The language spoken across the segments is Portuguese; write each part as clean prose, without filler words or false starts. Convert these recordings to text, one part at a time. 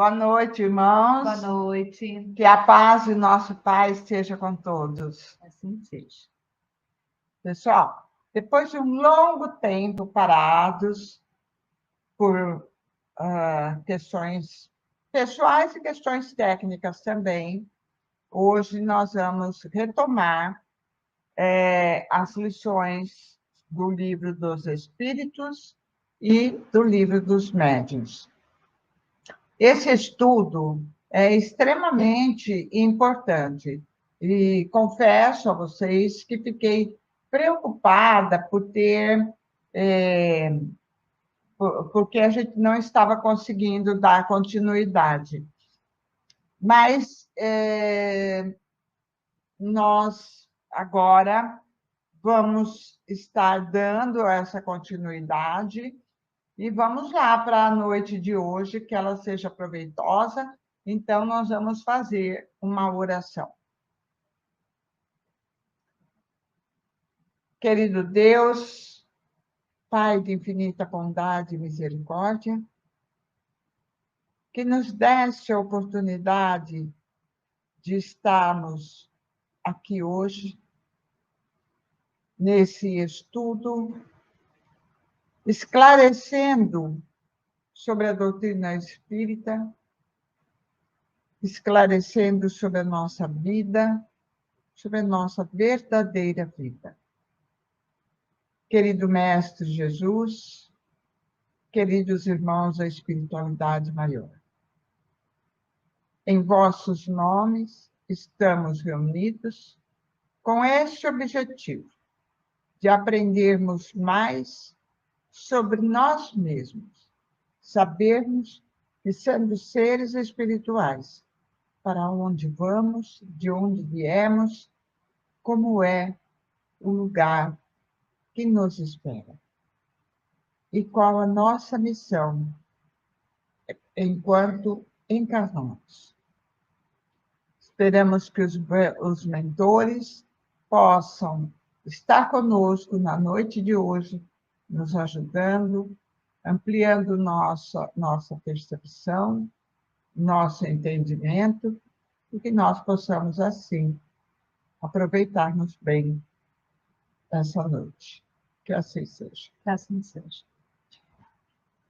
Boa noite, irmãos. Boa noite. Que a paz de nosso Pai esteja com todos. Assim seja. Pessoal, depois de um longo tempo parados por questões pessoais e questões técnicas também, hoje nós vamos retomar as lições do Livro dos Espíritos e do Livro dos Médiuns. Esse estudo é extremamente importante e confesso a vocês que fiquei preocupada porque a gente não estava conseguindo dar continuidade. Mas nós agora vamos estar dando essa continuidade. E vamos lá para a noite de hoje, que ela seja proveitosa. Então, nós vamos fazer uma oração. Querido Deus, Pai de infinita bondade e misericórdia, que nos desse a oportunidade de estarmos aqui hoje, nesse estudo, esclarecendo sobre a doutrina espírita, esclarecendo sobre a nossa vida, sobre a nossa verdadeira vida. Querido Mestre Jesus, queridos irmãos da espiritualidade maior, em vossos nomes estamos reunidos com este objetivo de aprendermos mais sobre nós mesmos, sabermos que, sendo seres espirituais, para onde vamos, de onde viemos, como é o lugar que nos espera. E qual a nossa missão enquanto encarnados. Esperamos que os mentores possam estar conosco na noite de hoje, nos ajudando, ampliando nossa percepção, nosso entendimento, e que nós possamos, assim, aproveitarmos bem essa noite. Que assim seja. Que assim seja.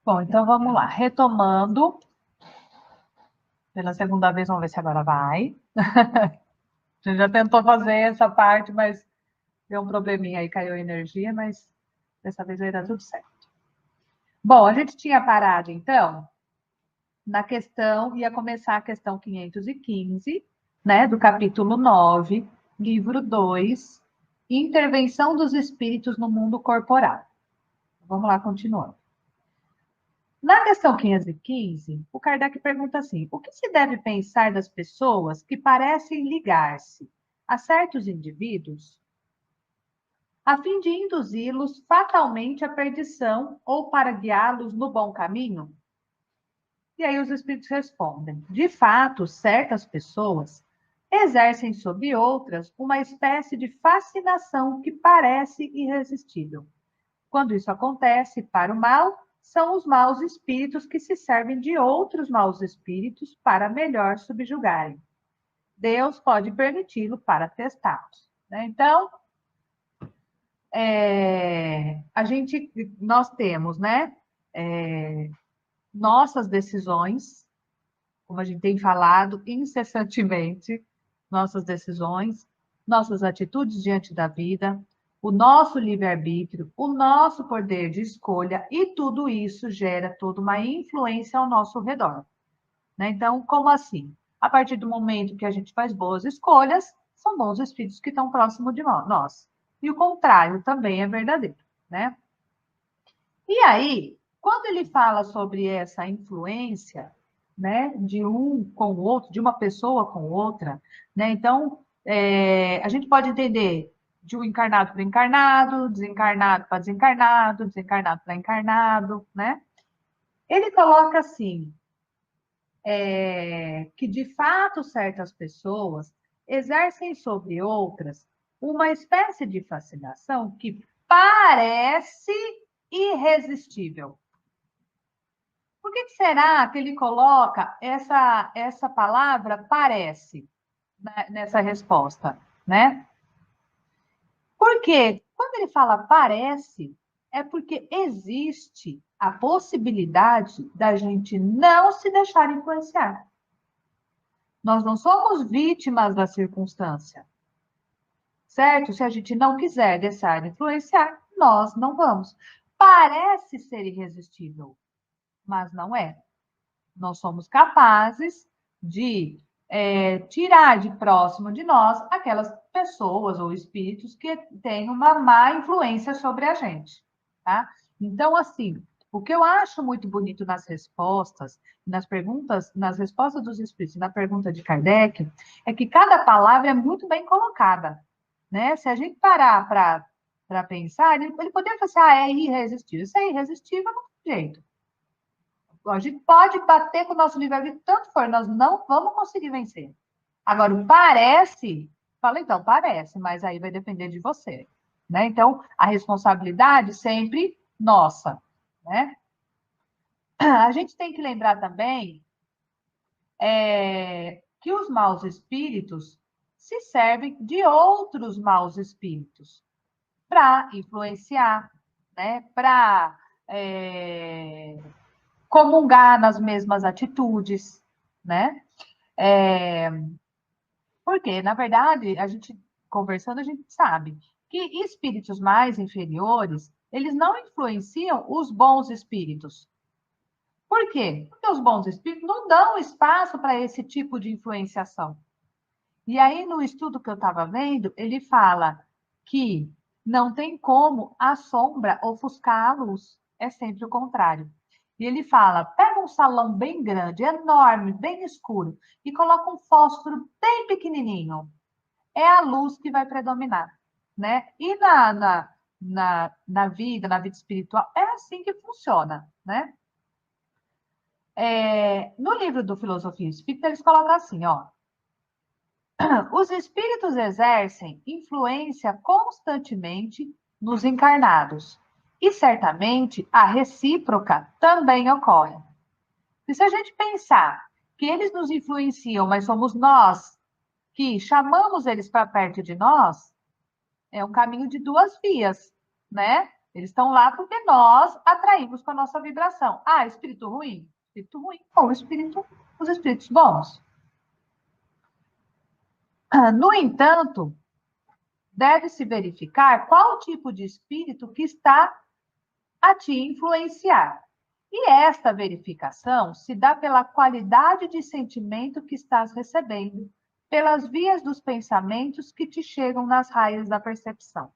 Bom, então vamos lá. Retomando, pela segunda vez, vamos ver se agora vai. A gente já tentou fazer essa parte, mas deu um probleminha aí, caiu a energia, mas dessa vez vai dar tudo certo. Bom, a gente tinha parado, então, na questão, ia começar a questão 515, né, do capítulo 9, livro 2, Intervenção dos Espíritos no Mundo Corporal. Vamos lá, continuando. Na questão 515, o Kardec pergunta assim: o que se deve pensar das pessoas que parecem ligar-se a certos indivíduos a fim de induzi-los fatalmente à perdição ou para guiá-los no bom caminho? E aí os espíritos respondem: de fato, certas pessoas exercem sobre outras uma espécie de fascinação que parece irresistível. Quando isso acontece para o mal, são os maus espíritos que se servem de outros maus espíritos para melhor subjugarem. Deus pode permiti-lo para testá-los. Né? Então, nós temos, né, nossas decisões, como a gente tem falado incessantemente, nossas decisões, nossas atitudes diante da vida, o nosso livre-arbítrio, o nosso poder de escolha, e tudo isso gera toda uma influência ao nosso redor. Né? Então, como assim? A partir do momento que a gente faz boas escolhas, são bons espíritos que estão próximos de nós. E o contrário também é verdadeiro. Né? E aí, quando ele fala sobre essa influência, né, de um com o outro, de uma pessoa com outra, né, então, a gente pode entender de um encarnado para encarnado, desencarnado para desencarnado, desencarnado para encarnado, né? Ele coloca assim, que de fato certas pessoas exercem sobre outras uma espécie de fascinação que parece irresistível. Por que será que ele coloca essa palavra parece nessa resposta, né? Porque quando ele fala parece, é porque existe a possibilidade da gente não se deixar influenciar. Nós não somos vítimas da circunstância, certo? Se a gente não quiser deixar influenciar, nós não vamos. Parece ser irresistível, mas não é. Nós somos capazes de tirar de próximo de nós aquelas pessoas ou espíritos que têm uma má influência sobre a gente, tá? Então, assim, o que eu acho muito bonito nas respostas, nas perguntas, nas respostas dos espíritos, na pergunta de Kardec, é que cada palavra é muito bem colocada, né? Se a gente parar para pensar, ele poderia falar assim, é irresistível. Isso é irresistível, não tem jeito. A gente pode bater com o nosso livre-arbítrio tanto for, nós não vamos conseguir vencer. Agora, parece, fala então, parece, mas aí vai depender de você, né? Então, a responsabilidade sempre nossa, né? A gente tem que lembrar também que os maus espíritos se servem de outros maus espíritos para influenciar, né? Para comungar nas mesmas atitudes, né? Porque, na verdade, a gente conversando, a gente sabe que espíritos mais inferiores, eles não influenciam os bons espíritos. Por quê? Porque os bons espíritos não dão espaço para esse tipo de influenciação. E aí, no estudo que eu estava vendo, ele fala que não tem como a sombra ofuscar a luz. É sempre o contrário. E ele fala: pega um salão bem grande, enorme, bem escuro, e coloca um fósforo bem pequenininho. É a luz que vai predominar, né? E na vida espiritual, é assim que funciona, né? No livro do Filosofia Espírita, eles colocam assim, ó. Os espíritos exercem influência constantemente nos encarnados. E certamente a recíproca também ocorre. E se a gente pensar que eles nos influenciam, mas somos nós que chamamos eles para perto de nós, é um caminho de duas vias, né? Eles estão lá porque nós atraímos com a nossa vibração. Ah, espírito ruim? Espírito ruim ou os espíritos bons. No entanto, deve-se verificar qual tipo de espírito que está a te influenciar. E esta verificação se dá pela qualidade de sentimento que estás recebendo, pelas vias dos pensamentos que te chegam nas raias da percepção.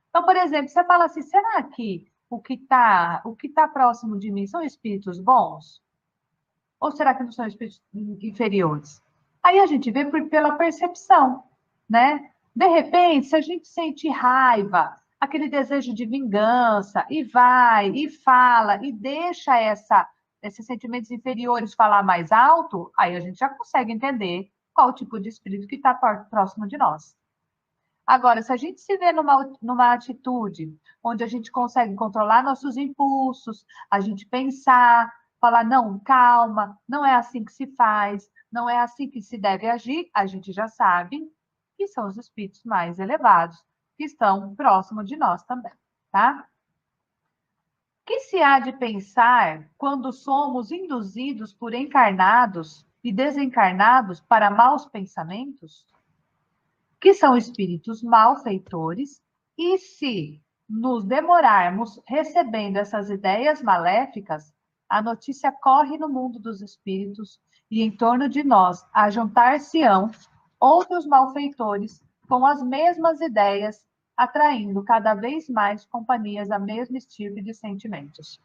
Então, por exemplo, você fala assim, será que o que tá próximo de mim são espíritos bons? Ou será que não são espíritos inferiores? Aí a gente vê pela percepção, né? De repente, se a gente sente raiva, aquele desejo de vingança, e vai, e fala, e deixa esses sentimentos inferiores falar mais alto, aí a gente já consegue entender qual o tipo de espírito que está próximo de nós. Agora, se a gente se vê numa atitude onde a gente consegue controlar nossos impulsos, a gente pensar, falar, não, calma, não é assim que se faz, não é assim que se deve agir, a gente já sabe que são os espíritos mais elevados, que estão próximos de nós também, tá? O que se há de pensar quando somos induzidos por encarnados e desencarnados para maus pensamentos? Que são espíritos malfeitores, e se nos demorarmos recebendo essas ideias maléficas, a notícia corre no mundo dos espíritos e em torno de nós ajuntar-se-ão outros malfeitores com as mesmas ideias, atraindo cada vez mais companhias da mesma estilo de sentimentos.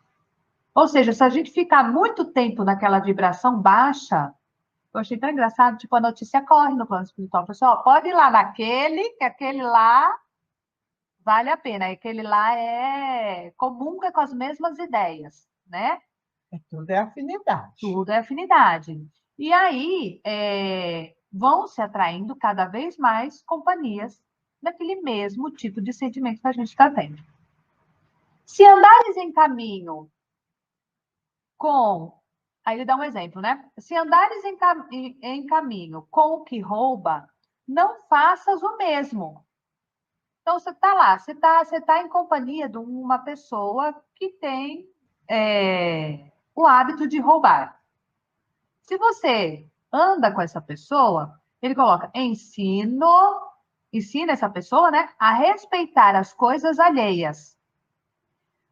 Ou seja, se a gente ficar muito tempo naquela vibração baixa, eu achei tão engraçado, tipo, a notícia corre no plano espiritual. Pessoal, pode ir lá naquele, que aquele lá vale a pena. Aquele lá comunga com as mesmas ideias, né? Tudo é afinidade. Tudo é afinidade. E aí vão se atraindo cada vez mais companhias daquele mesmo tipo de sentimento que a gente está tendo. Se andares em caminho com Aí ele dá um exemplo, né? Se andares em caminho com o que rouba, não faças o mesmo. Então, você está lá, você tá em companhia de uma pessoa que tem o hábito de roubar. Se você anda com essa pessoa, ele coloca ensina essa pessoa, né, a respeitar as coisas alheias.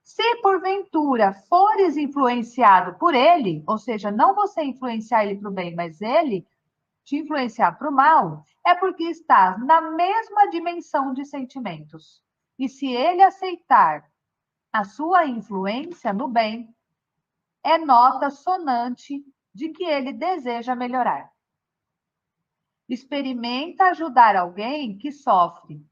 Se porventura fores influenciado por ele, ou seja, não você influenciar ele para o bem, mas ele te influenciar para o mal, é porque estás na mesma dimensão de sentimentos. E se ele aceitar a sua influência no bem, é nota sonante de que ele deseja melhorar. Experimenta ajudar alguém que sofre,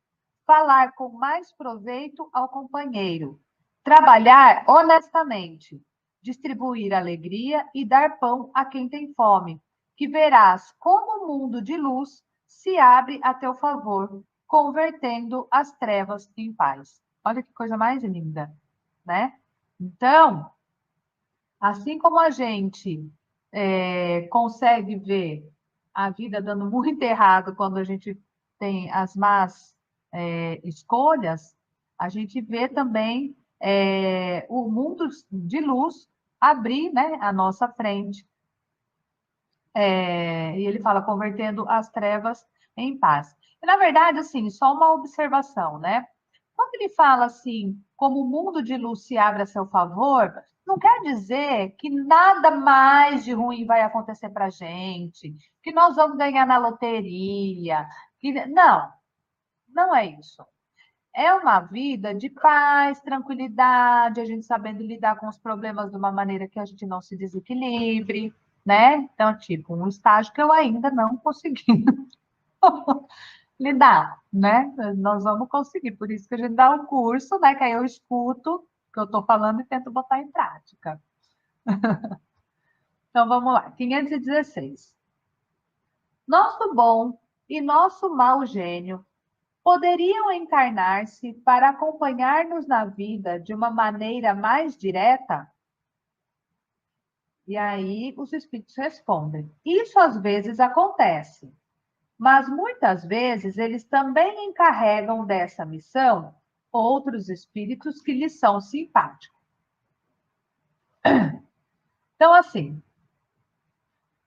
falar com mais proveito ao companheiro, trabalhar honestamente, distribuir alegria e dar pão a quem tem fome, que verás como o mundo de luz se abre a teu favor, convertendo as trevas em paz. Olha que coisa mais linda, né? Então, assim como a gente consegue ver a vida dando muito errado quando a gente tem as más escolhas, a gente vê também o mundo de luz abrir, né, à nossa frente. E ele fala, convertendo as trevas em paz. E, na verdade, assim, só uma observação, né? Quando ele fala assim, como o mundo de luz se abre a seu favor, não quer dizer que nada mais de ruim vai acontecer para a gente, que nós vamos ganhar na loteria. Não, não é isso. É uma vida de paz, tranquilidade, a gente sabendo lidar com os problemas de uma maneira que a gente não se desequilibre, né? Então, tipo, um estágio que eu ainda não consegui lidar, né? Nós vamos conseguir, por isso que a gente dá o curso, né? Que aí eu escuto o que eu estou falando e tento botar em prática. Então vamos lá, 516. Nosso bom e nosso mau gênio poderiam encarnar-se para acompanhar-nos na vida de uma maneira mais direta? E aí os espíritos respondem: isso às vezes acontece, mas muitas vezes eles também encarregam dessa missão outros espíritos que lhes são simpáticos. Então, assim,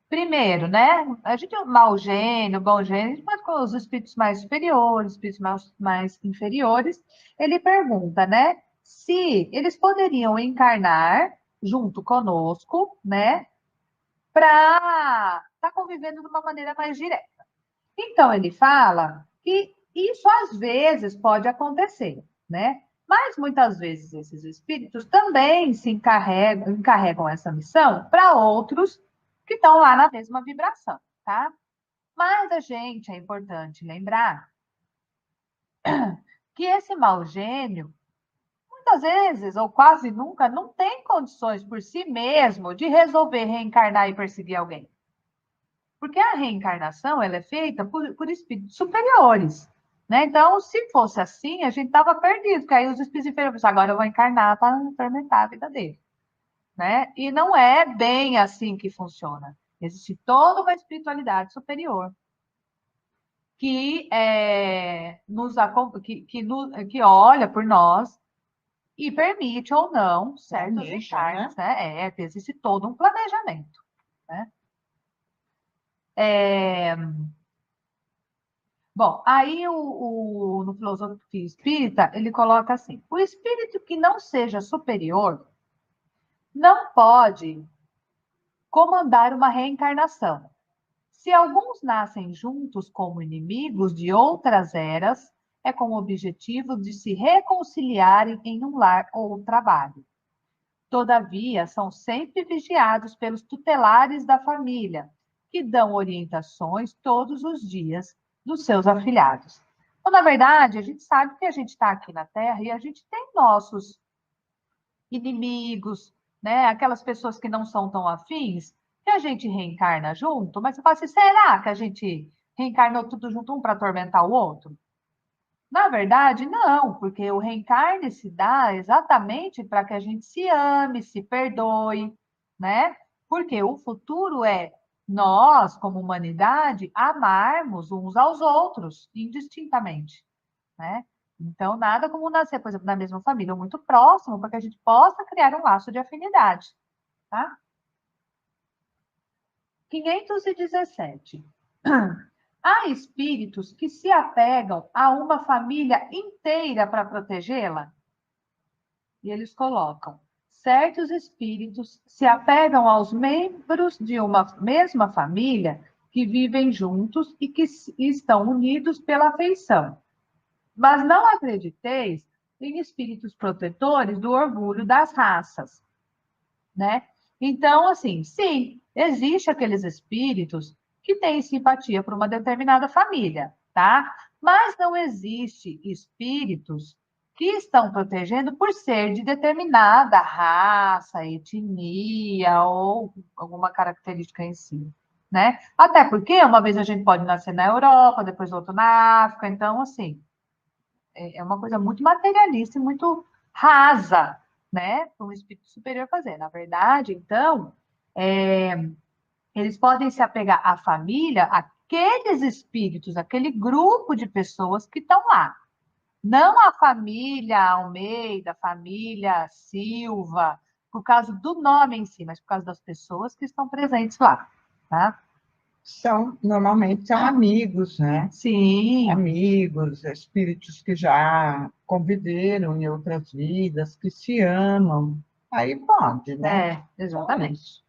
primeiro, né? A gente é mau gênio, bom gênio, a gente pode com os espíritos mais superiores, espíritos mais inferiores. Ele pergunta, né? Se eles poderiam encarnar junto conosco, né? Para estar convivendo de uma maneira mais direta. Então, ele fala que isso às vezes pode acontecer, né? Mas muitas vezes esses espíritos também se encarregam essa missão para outros que estão lá na mesma vibração, tá? Mas a gente é importante lembrar que esse mau gênio, muitas vezes, ou quase nunca, não tem condições por si mesmo de resolver reencarnar e perseguir alguém. Porque a reencarnação ela é feita por espíritos superiores. Né? Então, se fosse assim, a gente estava perdido, porque aí os espíritos inferiores, agora eu vou encarnar para tormentar a vida dele. Né? E não é bem assim que funciona. Existe toda uma espiritualidade superior que, que olha por nós e permite ou não certos encargos. Né? Existe todo um planejamento. Né? Bom, aí no Filosofia Espírita, ele coloca assim: o espírito que não seja superior não pode comandar uma reencarnação. Se alguns nascem juntos como inimigos de outras eras, é com o objetivo de se reconciliarem em um lar ou trabalho. Todavia, são sempre vigiados pelos tutelares da família, que dão orientações todos os dias dos seus afilhados. Então, na verdade, a gente sabe que a gente está aqui na Terra e a gente tem nossos inimigos, né? Aquelas pessoas que não são tão afins, que a gente reencarna junto, mas você fala assim, será que a gente reencarnou tudo junto um para atormentar o outro? Na verdade, não, porque o reencarne se dá exatamente para que a gente se ame, se perdoe, né? Porque o futuro é nós, como humanidade, amarmos uns aos outros, indistintamente, né? Então, nada como nascer, por exemplo, na mesma família, ou muito próximo, para que a gente possa criar um laço de afinidade, tá? 517. Há espíritos que se apegam a uma família inteira para protegê-la? E eles colocam: certos espíritos se apegam aos membros de uma mesma família que vivem juntos e que estão unidos pela afeição. Mas não acrediteis em espíritos protetores do orgulho das raças, né? Então, assim, sim, existe aqueles espíritos que têm simpatia por uma determinada família, tá? Mas não existe espíritos que estão protegendo por ser de determinada raça, etnia ou alguma característica em si, né? Até porque uma vez a gente pode nascer na Europa, depois outro na África, então, assim, é uma coisa muito materialista e muito rasa, né? Para um espírito superior fazer. Na verdade, então, eles podem se apegar à família, aqueles espíritos, aquele grupo de pessoas que estão lá. Não a família Almeida, família Silva, por causa do nome em si, mas por causa das pessoas que estão presentes lá, tá? Normalmente são amigos, né? Sim. Amigos, espíritos que já conviveram em outras vidas, que se amam. Aí pode, né? Exatamente.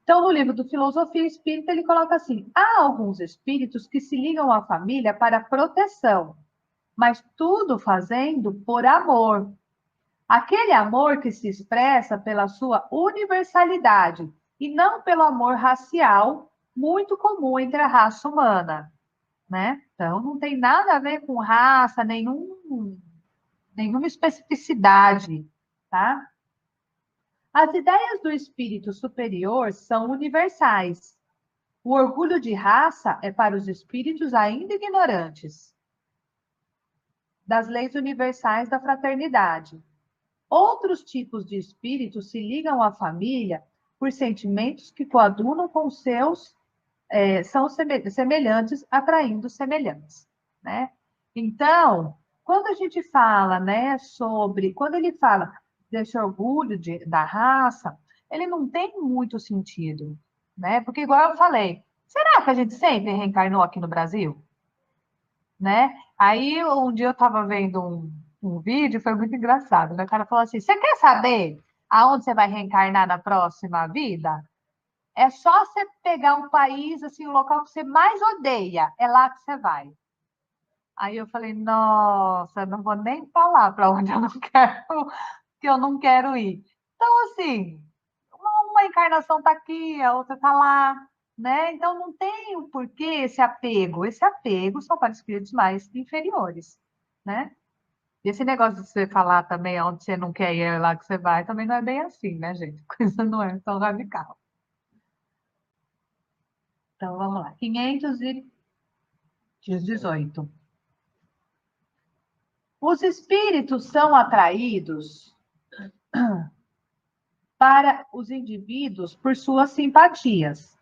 Então, no livro do Filosofia Espírita, ele coloca assim: há alguns espíritos que se ligam à família para proteção, mas tudo fazendo por amor. Aquele amor que se expressa pela sua universalidade e não pelo amor racial, muito comum entre a raça humana, né? Então, não tem nada a ver com raça, nenhuma especificidade, tá? As ideias do espírito superior são universais. O orgulho de raça é para os espíritos ainda ignorantes das leis universais da fraternidade. Outros tipos de espíritos se ligam à família por sentimentos que coadunam com seus, são semelhantes, atraindo semelhantes, né? Então, quando a gente fala, né, quando ele fala desse orgulho da raça, ele não tem muito sentido, né? Porque, igual eu falei, será que a gente sempre reencarnou aqui no Brasil? Né? Aí um dia eu estava vendo um vídeo, foi muito engraçado, né? O cara falou assim: você quer saber aonde você vai reencarnar na próxima vida? É só você pegar um país, assim, o local que você mais odeia, é lá que você vai. Aí eu falei, nossa, não vou nem falar para onde eu não quero, que eu não quero ir. Então, assim, uma encarnação está aqui, a outra está lá, né? Então não tem o porquê esse apego. Esse apego são para espíritos mais inferiores, né? E esse negócio de você falar também onde você não quer ir, é lá que você vai, também não é bem assim, né, gente? A coisa não é tão radical. Então vamos lá. 518. Os espíritos são atraídos para os indivíduos por suas simpatias.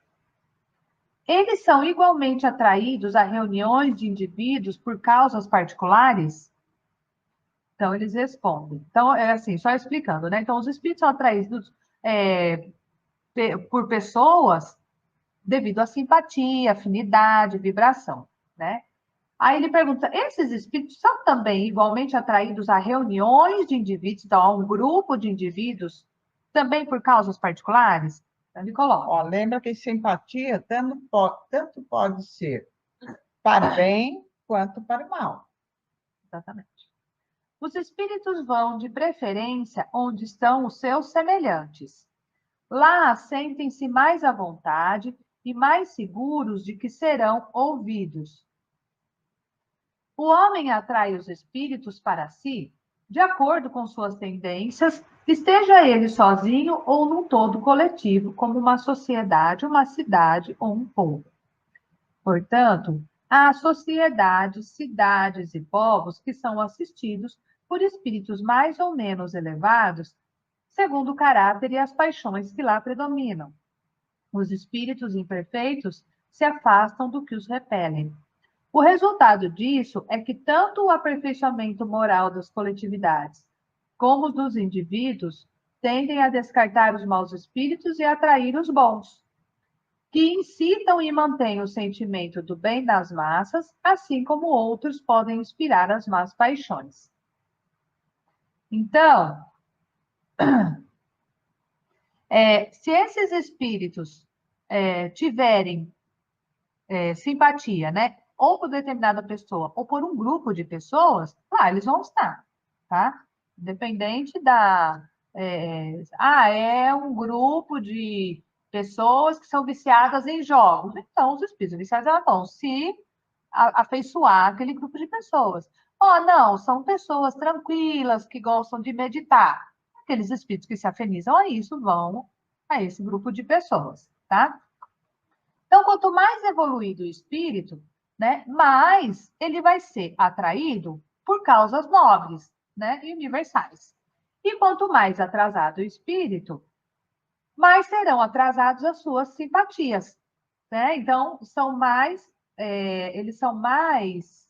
Eles são igualmente atraídos a reuniões de indivíduos por causas particulares? Então, eles respondem. Então, é assim, só explicando, né? Então, os espíritos são atraídos por pessoas devido à simpatia, afinidade, vibração, né? Aí ele pergunta: esses espíritos são também igualmente atraídos a reuniões de indivíduos, então, a um grupo de indivíduos, também por causas particulares? Então, ele coloca. Ó, lembra que simpatia tanto pode ser para o bem quanto para o mal. Exatamente. Os espíritos vão, de preferência, onde estão os seus semelhantes. Lá sentem-se mais à vontade e mais seguros de que serão ouvidos. O homem atrai os espíritos para si de acordo com suas tendências, esteja ele sozinho ou num todo coletivo, como uma sociedade, uma cidade ou um povo. Portanto, há sociedades, cidades e povos que são assistidos por espíritos mais ou menos elevados segundo o caráter e as paixões que lá predominam. Os espíritos imperfeitos se afastam do que os repelem. O resultado disso é que tanto o aperfeiçoamento moral das coletividades como os dos indivíduos tendem a descartar os maus espíritos e atrair os bons, que incitam e mantêm o sentimento do bem das massas, assim como outros podem inspirar as más paixões. Então, se esses espíritos tiverem simpatia, né? Ou por determinada pessoa, ou por um grupo de pessoas, lá eles vão estar, tá? Independente da. É um grupo de pessoas que são viciadas em jogos. Então, os espíritos viciados elas vão se afeiçoar aquele grupo de pessoas. Oh, não, são pessoas tranquilas que gostam de meditar. Aqueles espíritos que se afinizam a isso vão a esse grupo de pessoas, tá? Então, quanto mais evoluído o espírito, né, mais ele vai ser atraído por causas nobres, né, e universais. E quanto mais atrasado o espírito, mais serão atrasados as suas simpatias, né? Então, eles são mais,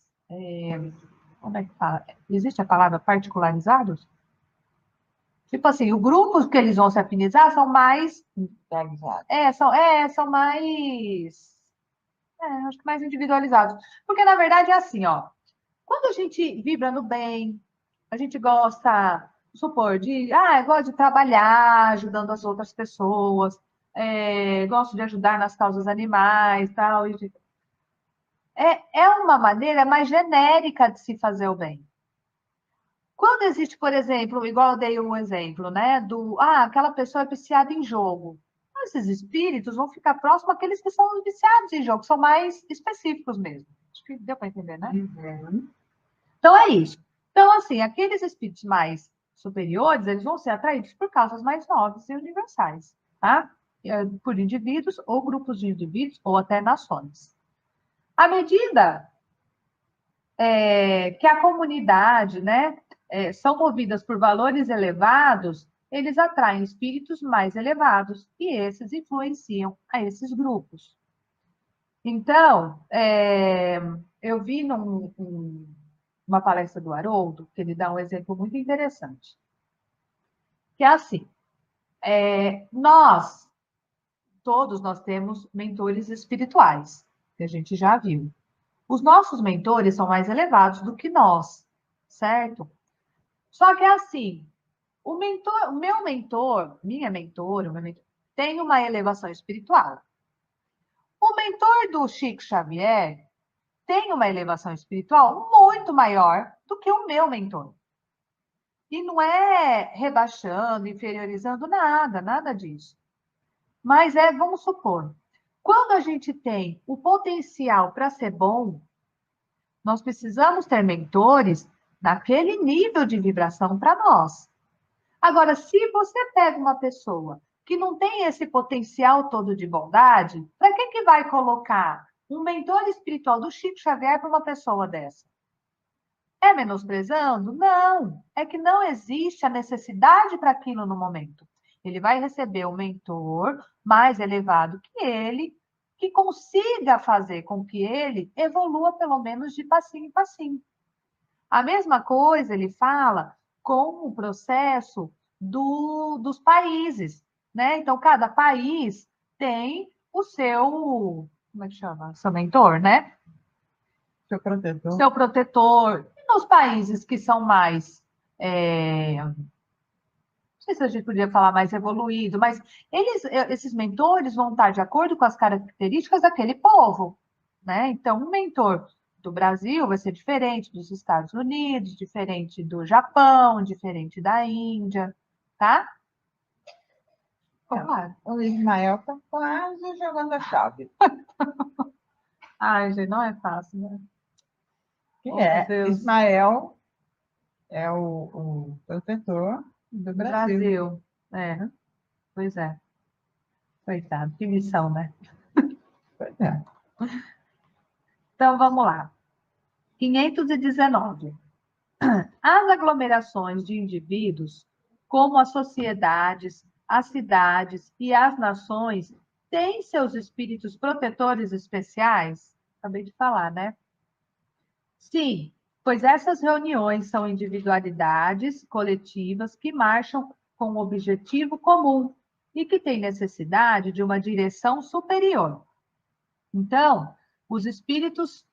como é que fala? Existe a palavra particularizados? Tipo assim, o grupo que eles vão se afinizar são mais, são mais acho que mais individualizados. Porque, na verdade, é assim, ó. Quando a gente vibra no bem, a gente gosta, supor, eu gosto de trabalhar ajudando as outras pessoas, gosto de ajudar nas causas animais, tal. É uma maneira mais genérica de se fazer o bem. Quando existe, por exemplo, igual eu dei um exemplo, né, aquela pessoa é viciada em jogo. Esses espíritos vão ficar próximos àqueles que são viciados em jogo, são mais específicos mesmo. Acho que deu para entender, né? Uhum. Então é isso. Então, assim, aqueles espíritos mais superiores, eles vão ser atraídos por causas mais nobres e universais, tá? Por indivíduos ou grupos de indivíduos ou até nações. À medida que a comunidade, né, são movidas por valores elevados, eles atraem espíritos mais elevados e esses influenciam a esses grupos. Então, eu vi numa palestra do Haroldo, que ele dá um exemplo muito interessante, que é assim, todos nós temos mentores espirituais, que a gente já viu. Os nossos mentores são mais elevados do que nós, certo? Só que é assim, o meu mentor, minha mentora, o meu mentor, tem uma elevação espiritual. O mentor do Chico Xavier tem uma elevação espiritual muito maior do que o meu mentor. E não é rebaixando, inferiorizando nada, nada disso. Mas vamos supor, quando a gente tem o potencial para ser bom, nós precisamos ter mentores naquele nível de vibração para nós. Agora, se você pega uma pessoa que não tem esse potencial todo de bondade, para que vai colocar um mentor espiritual do Chico Xavier para uma pessoa dessa? É menosprezando? Não. É que não existe a necessidade para aquilo no momento. Ele vai receber um mentor mais elevado que ele, que consiga fazer com que ele evolua pelo menos de passinho em passinho. A mesma coisa ele fala com o processo dos países, né? Então, cada país tem o seu, como é que chama? Seu mentor, né? Seu protetor. Seu protetor. E nos países que são mais, não sei se a gente podia falar mais evoluído, mas esses mentores vão estar de acordo com as características daquele povo, né? Então, um mentor do Brasil vai ser diferente dos Estados Unidos, diferente do Japão, diferente da Índia, tá? Claro. O Ismael está quase jogando a chave. Ai, gente, não é fácil, né? Que Oh, meu Deus. Ismael é o protetor do Brasil. Brasil. Pois é. Coitado, que missão, né? Pois é. Então, vamos lá. 519. As aglomerações de indivíduos como as sociedades, as cidades e as nações têm seus espíritos protetores especiais? Acabei de falar, né? Sim, pois essas reuniões são individualidades coletivas que marcham com um objetivo comum e que têm necessidade de uma direção superior. Então, os espíritos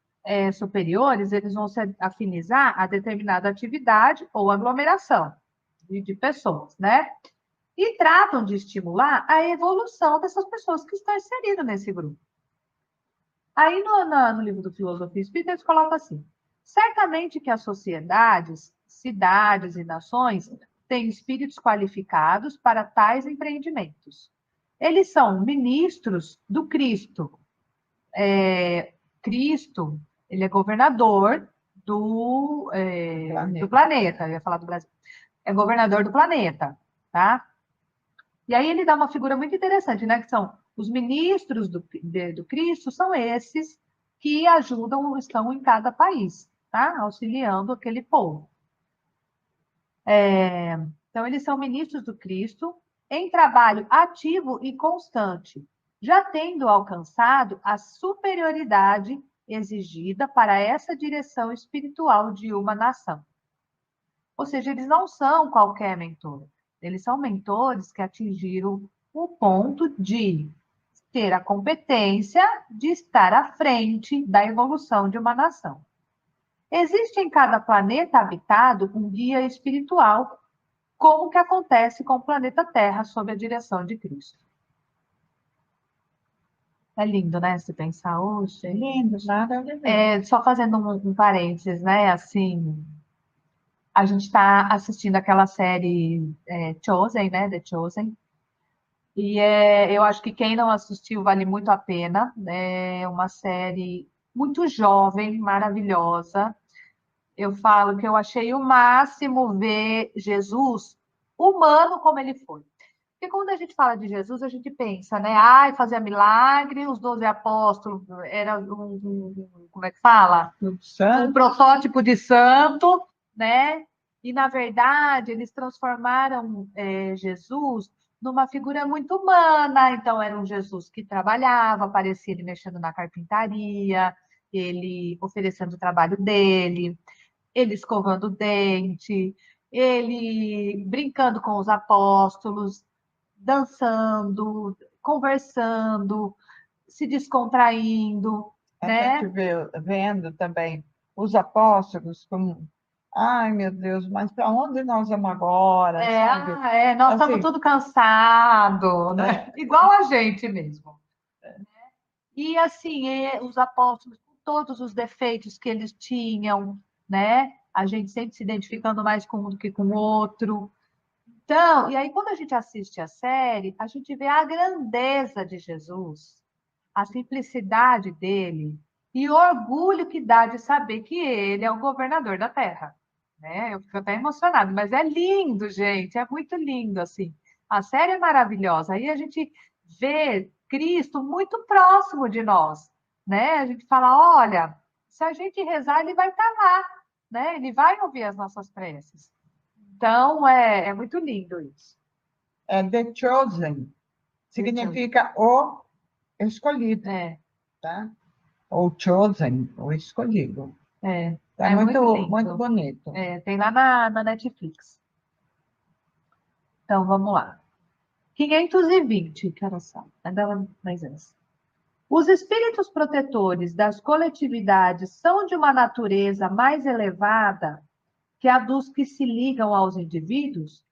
superiores, eles vão se afinizar a determinada atividade ou aglomeração de pessoas, né? E tratam de estimular a evolução dessas pessoas que estão inseridas nesse grupo. Aí, no livro do Filosofia Espírita, eles colocam assim: certamente que as sociedades, cidades e nações têm espíritos qualificados para tais empreendimentos. Eles são ministros do Cristo. Cristo, ele é governador do planeta. Eu ia falar do Brasil. É governador do planeta, tá? E aí ele dá uma figura muito interessante, né? Que são os ministros do Cristo, são esses que ajudam, estão em cada país, tá? Auxiliando aquele povo. Então, eles são ministros do Cristo em trabalho ativo e constante, já tendo alcançado a superioridade exigida para essa direção espiritual de uma nação. Ou seja, eles não são qualquer mentor. Eles são mentores que atingiram o ponto de ter a competência de estar à frente da evolução de uma nação. Existe em cada planeta habitado um guia espiritual, como que acontece com o planeta Terra sob a direção de Cristo. É lindo, né? Se pensar hoje. É lindo, nada a ver. Só fazendo um parênteses, né? Assim, a gente está assistindo aquela série Chosen, né? The Chosen. E eu acho que quem não assistiu vale muito a pena. É uma série muito jovem, maravilhosa. Eu falo que eu achei o máximo ver Jesus humano como ele foi. Porque quando a gente fala de Jesus, a gente pensa, né? Ai, fazia milagre, os 12 apóstolos era como é que fala? Um protótipo de santo, né? E, na verdade, eles transformaram Jesus numa figura muito humana. Então, era um Jesus que trabalhava, aparecia ele mexendo na carpintaria, ele oferecendo o trabalho dele, ele escovando o dente, ele brincando com os apóstolos, dançando, conversando, se descontraindo, A né? gente vendo também os apóstolos como, ai meu Deus, mas para onde nós vamos agora, sabe? Nós estamos Assim, tudo cansado, né? Igual a gente mesmo. E assim, os apóstolos, com todos os defeitos que eles tinham, né? A gente sempre se identificando mais com um do que com o outro. Então, e aí quando a gente assiste a série, a gente vê a grandeza de Jesus, a simplicidade dele e o orgulho que dá de saber que ele é o governador da Terra, né? Eu fico até emocionada, mas é lindo, gente, é muito lindo assim. A série é maravilhosa. Aí a gente vê Cristo muito próximo de nós, né? A gente fala, olha, se a gente rezar, ele vai estar lá, né? Ele vai ouvir as nossas preces. Então, é muito lindo isso. The Chosen significa o escolhido, É, tá? Ou chosen, o escolhido. É é muito muito lindo. bonito. Tem lá na Netflix. Então, vamos lá. 520, que era só. Ainda mais essa. Os espíritos protetores das coletividades são de uma natureza mais elevada que a dos que se ligam aos indivíduos?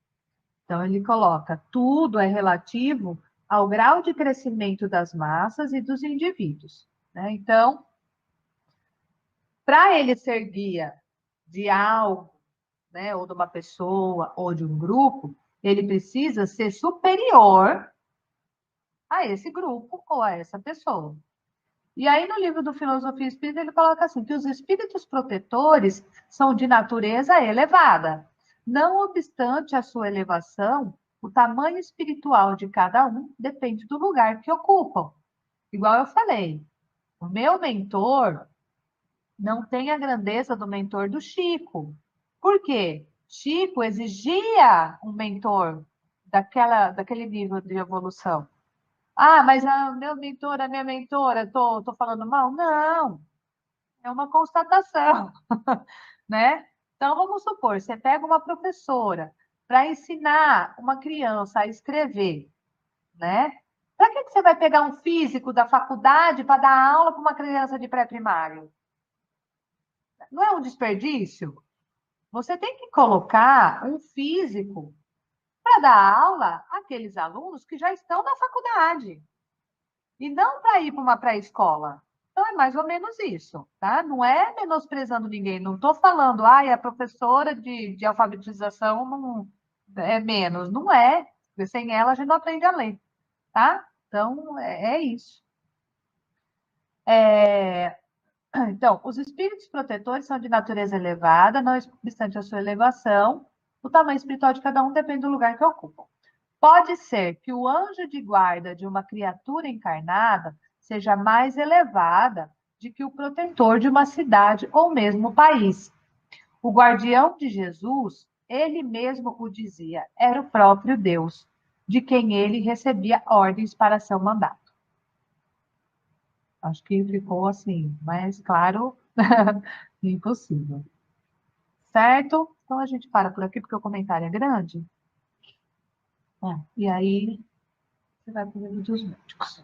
Então, ele coloca: tudo é relativo ao grau de crescimento das massas e dos indivíduos, né? Então, para ele ser guia de algo, né, ou de uma pessoa, ou de um grupo, ele precisa ser superior a esse grupo ou a essa pessoa. E aí, no livro do Filosofia Espírita, ele coloca assim, que os espíritos protetores são de natureza elevada. Não obstante a sua elevação, o tamanho espiritual de cada um depende do lugar que ocupam. Igual eu falei, o meu mentor não tem a grandeza do mentor do Chico. Por quê? tipo exigia um mentor daquele nível de evolução. Ah, mas a meu mentor, a minha mentora, tô falando mal? Não, é uma constatação, né? Então, vamos supor, você pega uma professora para ensinar uma criança a escrever, né? Para que você vai pegar um físico da faculdade para dar aula para uma criança de pré-primário? Não é um desperdício? Você tem que colocar um físico para dar aula àqueles alunos que já estão na faculdade. E não para ir para uma pré-escola. Então, é mais ou menos isso, tá? Não é menosprezando ninguém. Não estou falando, a professora de alfabetização não é menos. Não é. Porque sem ela a gente não aprende a ler, tá? Então, é isso. Então, os espíritos protetores são de natureza elevada, não obstante a sua elevação, o tamanho espiritual de cada um depende do lugar que ocupam. Pode ser que o anjo de guarda de uma criatura encarnada seja mais elevada do que o protetor de uma cidade ou mesmo país. O guardião de Jesus, ele mesmo o dizia, era o próprio Deus, de quem ele recebia ordens para seu mandato. Acho que ficou assim, mas claro, impossível. Certo? Então a gente para por aqui porque o comentário é grande. E aí você vai para o livro dos médicos.